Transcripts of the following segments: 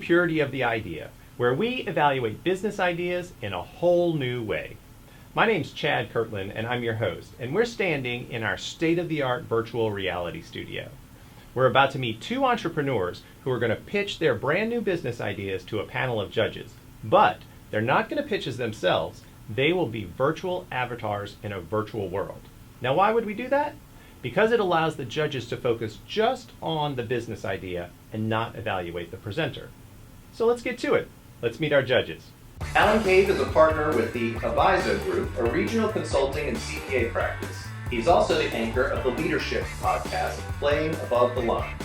Purity of the Idea, where we evaluate business ideas in a whole new way. My name's Chad Kirtland, and I'm your host, and we're standing in our state-of-the-art virtual reality studio. We're about to meet two entrepreneurs who are going to pitch their brand new business ideas to a panel of judges. But they're not going to pitch as themselves. They will be virtual avatars in a virtual world. Now, why would we do that? Because it allows the judges to focus just on the business idea and not evaluate the presenter. So let's get to it. Let's meet our judges. Alan Cave is a partner with the Aviso Group, a regional consulting and CPA practice. He's also the anchor of the leadership podcast, Playing Above the Line.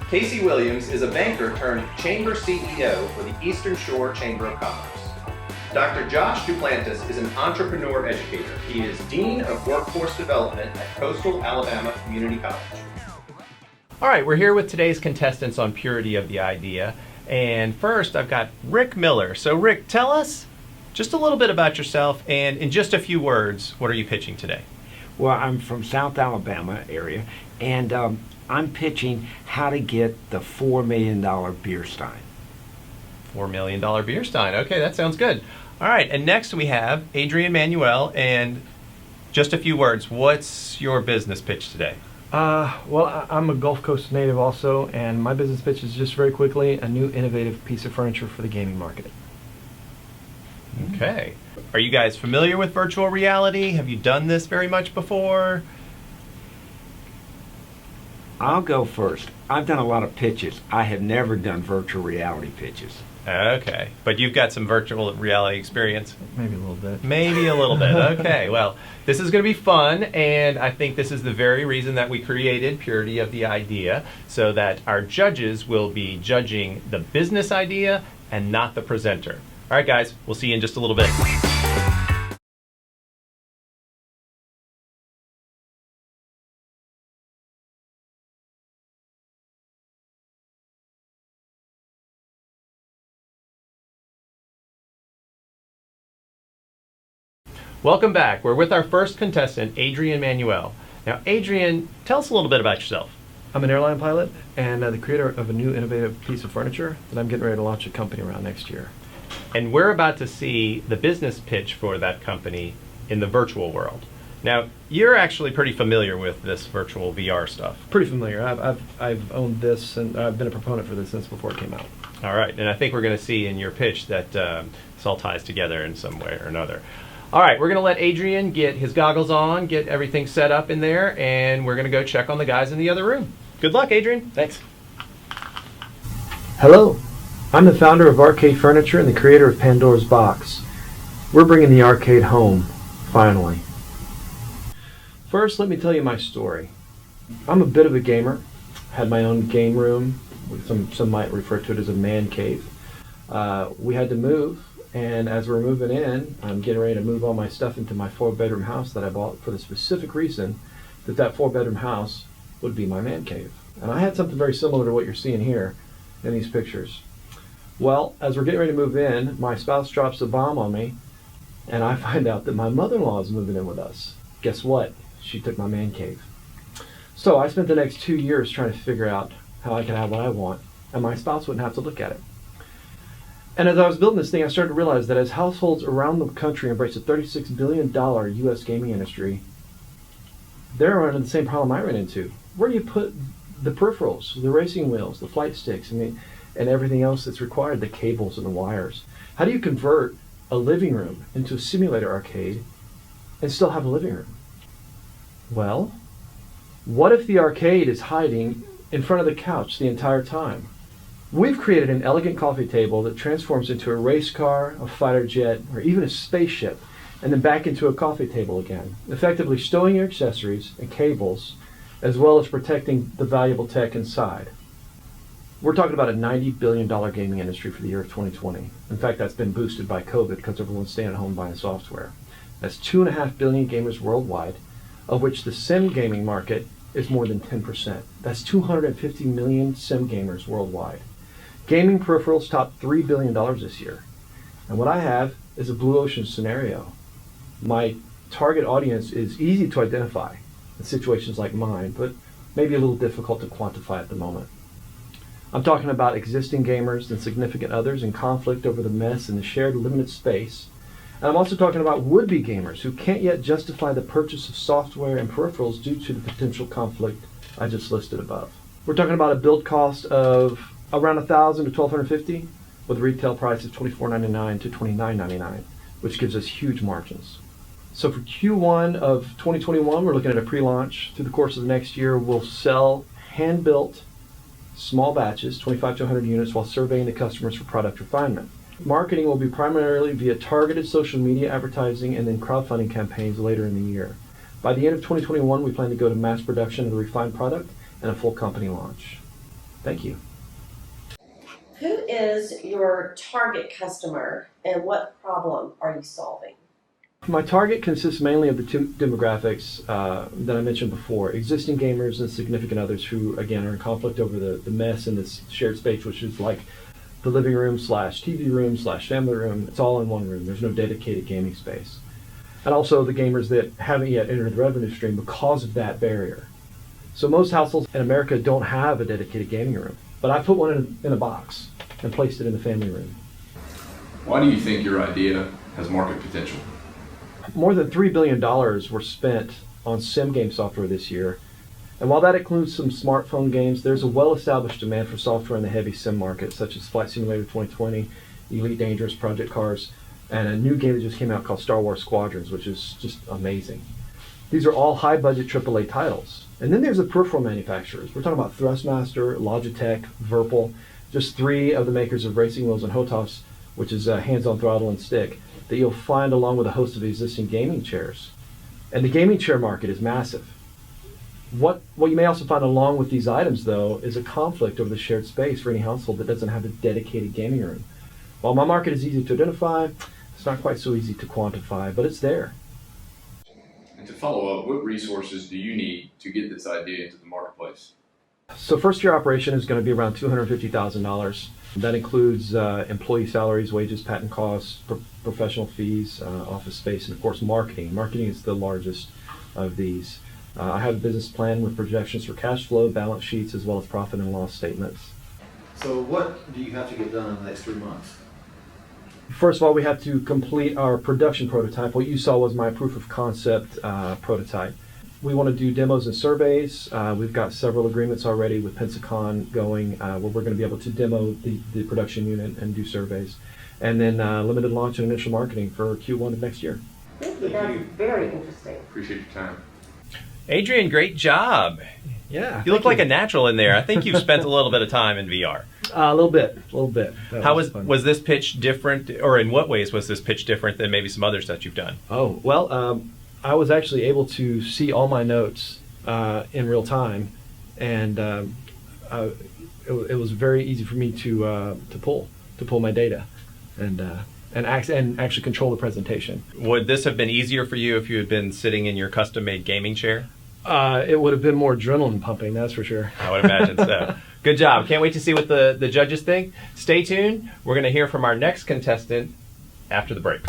Casey Williams is a banker turned chamber CEO for the Eastern Shore Chamber of Commerce. Dr. Josh Duplantis is an entrepreneur educator. He is Dean of Workforce Development at Coastal Alabama Community College. All right, we're here with today's contestants on Purity of the Idea. And first, I've got Rick Miller. So Rick, tell us just a little bit about yourself, and in just a few words, what are you pitching today? Well, I'm from South Alabama area, and I'm pitching how to get the $4 million beer stein. $4 million beer stein. Okay, that sounds good. All right, and next we have Adrian Manuel, and just a few words. What's your business pitch today? Well, I'm a Gulf Coast native also, and my business pitch is just very quickly a new innovative piece of furniture for the gaming market. Okay. Are you guys familiar with virtual reality? Have you done this very much before? I'll go first. I've done a lot of pitches. I have never done virtual reality pitches. Okay, but you've got some virtual reality experience? Maybe a little bit. Maybe a little bit. Okay, well, this is going to be fun, and I think this is the very reason that we created Purity of the Idea, so that our judges will be judging the business idea and not the presenter. All right, guys, we'll see you in just a little bit. Welcome back. We're with our first contestant, Adrian Manuel. Now, Adrian, tell us a little bit about yourself. I'm an airline pilot and the creator of a new innovative piece of furniture that I'm getting ready to launch a company around next year. And we're about to see the business pitch for that company in the virtual world. Now, you're actually pretty familiar with this virtual VR stuff. Pretty familiar. I've owned this, and I've been a proponent for this since before it came out. All right, and I think we're going to see in your pitch that this all ties together in some way or another. All right, we're going to let Adrian get his goggles on, get everything set up in there, and we're going to go check on the guys in the other room. Good luck, Adrian. Thanks. Hello, I'm the founder of Arcade Furniture and the creator of Pandora's Box. We're bringing the arcade home, finally. First, let me tell you my story. I'm a bit of a gamer. Had my own game room. Some might refer to it as a man cave. We had to move. And as we're moving in, I'm getting ready to move all my stuff into my 4-bedroom house that I bought for the specific reason that 4-bedroom house would be my man cave. And I had something very similar to what you're seeing here in these pictures. Well, as we're getting ready to move in, my spouse drops a bomb on me, and I find out that my mother-in-law is moving in with us. Guess what? She took my man cave. So I spent the next 2 years trying to figure out how I could have what I want, and my spouse wouldn't have to look at it. And as I was building this thing, I started to realize that as households around the country embrace a $36 billion U.S. gaming industry, they're running the same problem I ran into. Where do you put the peripherals, the racing wheels, the flight sticks, and everything else that's required, the cables and the wires? How do you convert a living room into a simulator arcade and still have a living room? Well, what if the arcade is hiding in front of the couch the entire time? We've created an elegant coffee table that transforms into a race car, a fighter jet, or even a spaceship, and then back into a coffee table again, effectively stowing your accessories and cables, as well as protecting the valuable tech inside. We're talking about a $90 billion gaming industry for the year of 2020. In fact, that's been boosted by COVID because everyone's staying at home buying software. That's 2.5 billion gamers worldwide, of which the sim gaming market is more than 10%. That's 250 million sim gamers worldwide. Gaming peripherals topped $3 billion this year. And what I have is a blue ocean scenario. My target audience is easy to identify in situations like mine, but maybe a little difficult to quantify at the moment. I'm talking about existing gamers and significant others in conflict over the mess in the shared limited space. And I'm also talking about would-be gamers who can't yet justify the purchase of software and peripherals due to the potential conflict I just listed above. We're talking about a build cost of around $1,000 to $1,250 with a retail price of $24.99 to $29.99, which gives us huge margins. So for Q1 of 2021, we're looking at a pre-launch. Through the course of the next year, we'll sell hand-built small batches, 25 to 100 units, while surveying the customers for product refinement. Marketing will be primarily via targeted social media advertising and then crowdfunding campaigns later in the year. By the end of 2021, we plan to go to mass production of the refined product and a full company launch. Thank you. Who is your target customer and what problem are you solving? My target consists mainly of the two demographics that I mentioned before, existing gamers and significant others who, again, are in conflict over the mess in this shared space, which is like the living room / TV room / family room. It's all in one room. There's no dedicated gaming space. And also the gamers that haven't yet entered the revenue stream because of that barrier. So most households in America don't have a dedicated gaming room, but I put one in a box and placed it in the family room. Why do you think your idea has market potential? More than $3 billion were spent on sim game software this year. And while that includes some smartphone games, there's a well-established demand for software in the heavy sim market, such as Flight Simulator 2020, Elite Dangerous, Project Cars, and a new game that just came out called Star Wars Squadrons, which is just amazing. These are all high-budget AAA titles. And then there's the peripheral manufacturers. We're talking about Thrustmaster, Logitech, Virpil, just three of the makers of racing wheels and HOTAS, which is hands-on throttle and stick, that you'll find along with a host of existing gaming chairs. And the gaming chair market is massive. What you may also find along with these items, though, is a conflict over the shared space for any household that doesn't have a dedicated gaming room. While my market is easy to identify, it's not quite so easy to quantify, but it's there. And to follow up, what resources do you need to get this idea into the marketplace? So first year operation is going to be around $250,000. That includes employee salaries, wages, patent costs, professional fees, office space, and of course marketing. Marketing is the largest of these. I have a business plan with projections for cash flow, balance sheets, as well as profit and loss statements. So what do you have to get done in the next 3 months? First of all, we have to complete our production prototype. What you saw was my proof of concept prototype. We want to do demos and surveys. We've got several agreements already with Pensacon going where we're going to be able to demo the production unit and do surveys. And then limited launch and initial marketing for Q1 of next year. Thank you. That's very interesting. Appreciate your time. Adrian, great job. Yeah. You look like a natural in there. I think you've spent a little bit of time in VR. A little bit. How fun. was this pitch different, or in what ways was this pitch different than maybe some others that you've done? Oh, well, I was actually able to see all my notes in real time, and it was very easy for me to pull my data, and actually control the presentation. Would this have been easier for you if you had been sitting in your custom-made gaming chair? It would have been more adrenaline pumping, that's for sure. I would imagine so. Good job. Can't wait to see what the judges think. Stay tuned. We're going to hear from our next contestant after the break.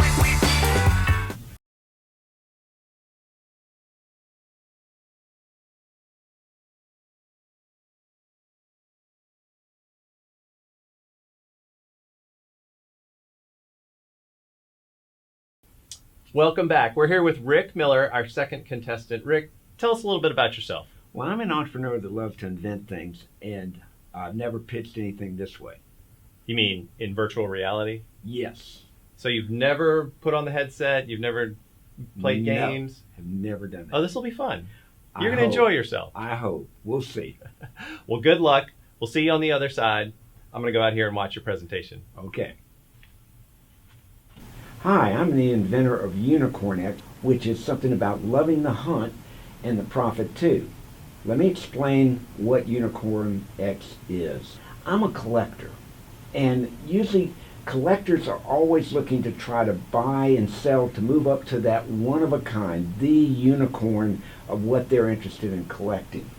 Welcome back. We're here with Rick Miller, our second contestant. Rick, tell us a little bit about yourself. Well, I'm an entrepreneur that loves to invent things, and I've never pitched anything this way. You mean in virtual reality? Yes. So you've never put on the headset, you've never played games? I've never done that. Oh, this will be fun. You're I going to hope. enjoy yourself. I hope. We'll see. Well, good luck. We'll see you on the other side. I'm going to go out here and watch your presentation. Okay. Hi, I'm the inventor of Unicorn X, which is something about loving the hunt and the profit too. Let me explain what Unicorn X is. I'm a collector, and usually collectors are always looking to try to buy and sell to move up to that one of a kind, the unicorn of what they're interested in collecting.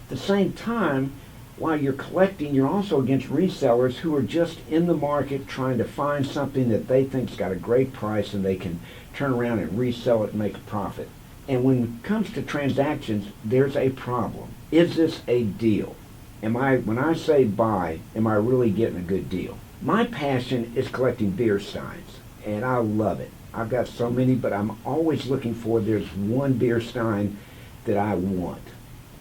At the same time, while you're collecting, you're also against resellers who are just in the market trying to find something that they think's got a great price and they can turn around and resell it and make a profit. And when it comes to transactions, there's a problem. Is this a deal? when I say buy, am I really getting a good deal? My passion is collecting beer steins, and I love it. I've got so many, but I'm always looking for, there's one beer stein that I want.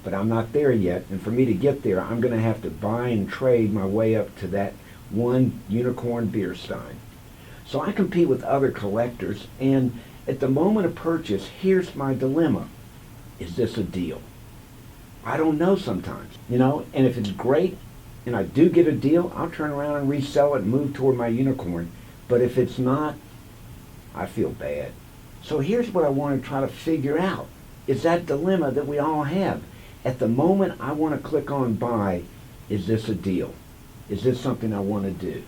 But I'm not there yet, and for me to get there, I'm going to have to buy and trade my way up to that one unicorn beer stein. So I compete with other collectors, and at the moment of purchase, here's my dilemma. Is this a deal? I don't know sometimes, and if it's great and I do get a deal, I'll turn around and resell it and move toward my unicorn. But if it's not, I feel bad. So here's what I want to try to figure out, is that dilemma that we all have. At the moment I want to click on buy, is this a deal? Is this something I want to do?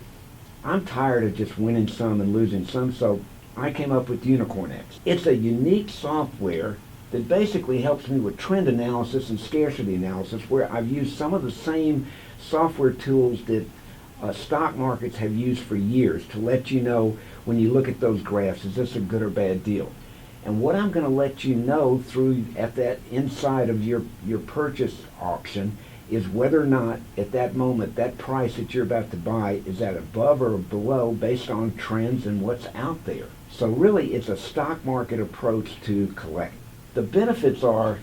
I'm tired of just winning some and losing some, so I came up with Unicorn X. It's a unique software that basically helps me with trend analysis and scarcity analysis, where I've used some of the same software tools that stock markets have used for years to let you know when you look at those graphs, is this a good or bad deal? And what I'm going to let you know through at that inside of your purchase auction is whether or not at that moment that price that you're about to buy is that above or below based on trends and what's out there. So really it's a stock market approach to collect. The benefits are,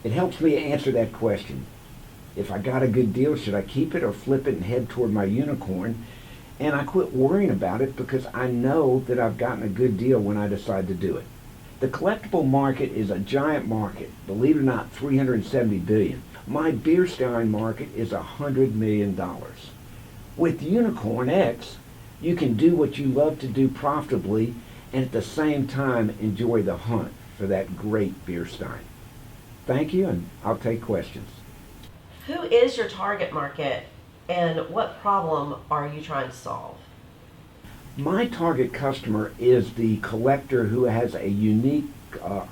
it helps me answer that question. If I got a good deal, should I keep it or flip it and head toward my unicorn? And I quit worrying about it because I know that I've gotten a good deal when I decide to do it. The collectible market is a giant market, believe it or not, $370 billion. My beer stein market is $100 million. With Unicorn X, you can do what you love to do profitably and at the same time enjoy the hunt for that great beer stein. Thank you, and I'll take questions. Who is your target market and what problem are you trying to solve? My target customer is the collector who has a unique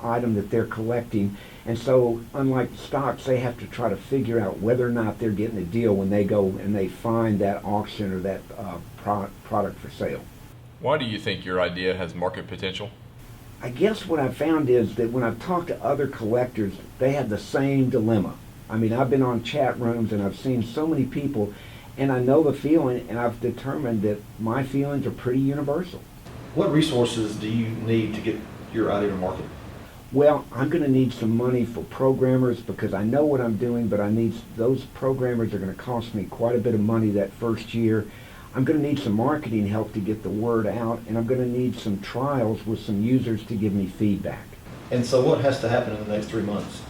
item that they're collecting, and so unlike stocks, they have to try to figure out whether or not they're getting a deal when they go and they find that auction or that product for sale. Why do you think your idea has market potential? I guess what I've found is that when I've talked to other collectors, they have the same dilemma. I mean, I've been on chat rooms and I've seen so many people, and I know the feeling, and I've determined that my feelings are pretty universal. What resources do you need to get your idea to market? Well, I'm going to need some money for programmers because I know what I'm doing, but those programmers are going to cost me quite a bit of money that first year. I'm going to need some marketing help to get the word out, and I'm going to need some trials with some users to give me feedback. And so what has to happen in the next 3 months?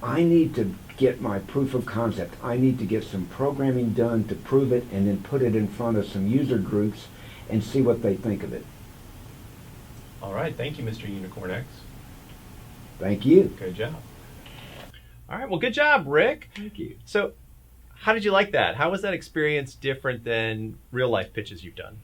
I need to get my proof of concept. I need to get some programming done to prove it and then put it in front of some user groups and see what they think of it. All right, thank you, Mr. Unicorn X. Thank you. Good job. All right, well, good job, Rick. Thank you. So, how did you like that? How was that experience different than real life pitches you've done?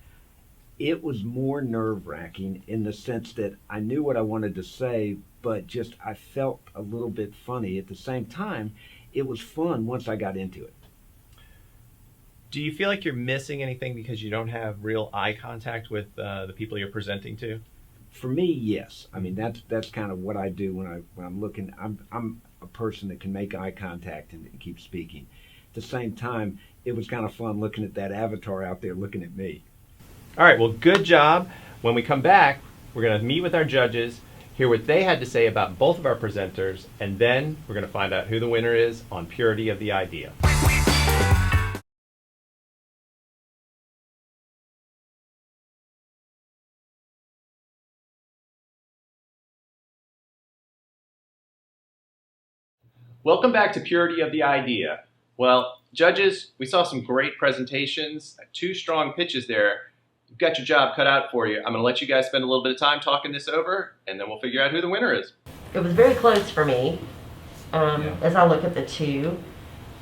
It was more nerve-wracking in the sense that I knew what I wanted to say, but just I felt a little bit funny. At the same time, it was fun once I got into it. Do you feel like you're missing anything because you don't have real eye contact with the people you're presenting to? For me, yes. I mean, that's kind of what I do when I'm looking. I'm a person that can make eye contact and keep speaking. At the same time, it was kind of fun looking at that avatar out there looking at me. All right, well, good job. When we come back, we're going to meet with our judges, hear what they had to say about both of our presenters, and then we're going to find out who the winner is on Purity of the Idea. Welcome back to Purity of the Idea. Well, judges, we saw some great presentations, 2 strong pitches there. You've got your job cut out for you. I'm going to let you guys spend a little bit of time talking this over, and then we'll figure out who the winner is. It was very close for me as I look at the two.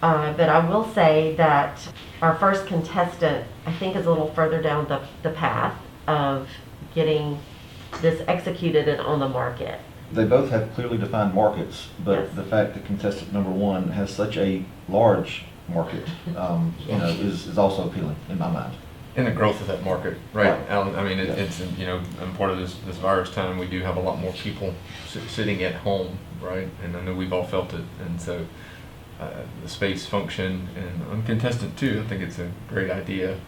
But I will say that our first contestant, I think, is a little further down the path of getting this executed and on the market. They both have clearly defined markets, but Yes. the fact that contestant number 1 has such a large market, is also appealing in my mind. And the growth of that market, right, Right. Alan? I mean, Yeah. it's, and part of this virus time, we do have a lot more people sitting at home, right? And I know we've all felt it. And so the space function. And on contestant 2, I think it's a great idea.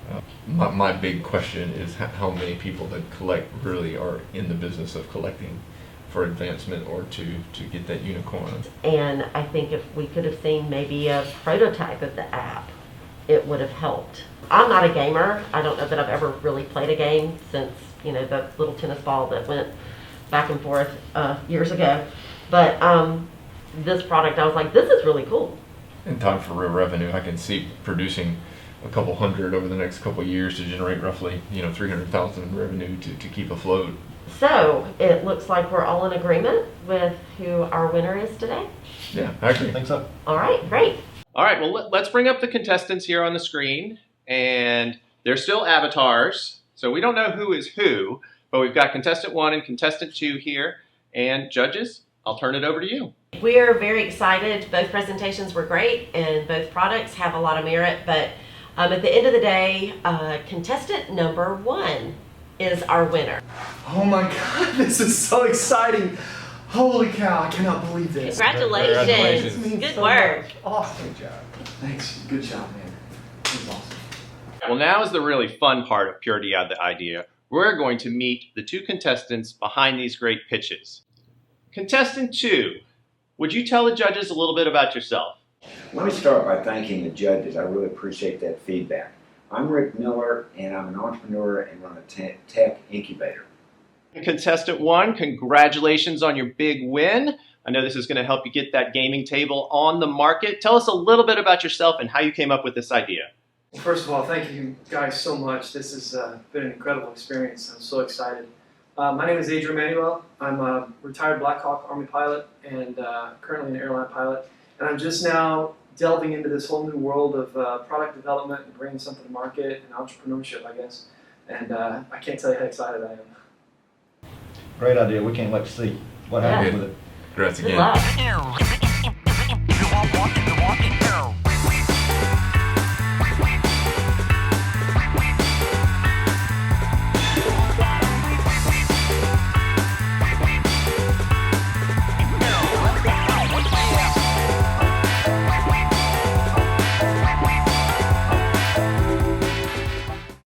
My big question is how many people that collect really are in the business of collecting for advancement or to get that unicorn. And I think if we could have seen maybe a prototype of the app, it would have helped. I'm not a gamer. I don't know that I've ever really played a game since, the little tennis ball that went back and forth years ago. But this product, I was like, this is really cool. In time for real revenue, I can see producing a couple hundred over the next couple of years to generate roughly, 300,000 in revenue to keep afloat. So it looks like we're all in agreement with who our winner is today. Yeah, I agree. I think so. All right, great. All right, well, let's bring up the contestants here on the screen. And they're still avatars, so we don't know who is who, but we've got contestant 1 and contestant 2 here. And judges, I'll turn it over to you. We're very excited. Both presentations were great, and both products have a lot of merit. But at the end of the day, contestant number 1 is our winner. Oh my God, this is so exciting. Holy cow, I cannot believe this. Congratulations. Congratulations. This means Good so work. much. Awesome. Good job. Thanks. Good job, man. This is awesome. Well, now is the really fun part of Pure Idea. We're going to meet the 2 contestants behind these great pitches. Contestant 2, would you tell the judges a little bit about yourself? Let me start by thanking the judges. I really appreciate that feedback. I'm Rick Miller, and I'm an entrepreneur and run a tech incubator. Contestant 1, congratulations on your big win. I know this is going to help you get that gaming table on the market. Tell us a little bit about yourself and how you came up with this idea. First of all, thank you guys so much. This has been an incredible experience. I'm so excited. My name is Adrian Manuel. I'm a retired Black Hawk Army pilot and currently an airline pilot. And I'm just now delving into this whole new world of product development and bringing something to market and entrepreneurship, I guess. And I can't tell you how excited I am. Great idea. We can't wait to see what happens with it. Congrats Good again. luck.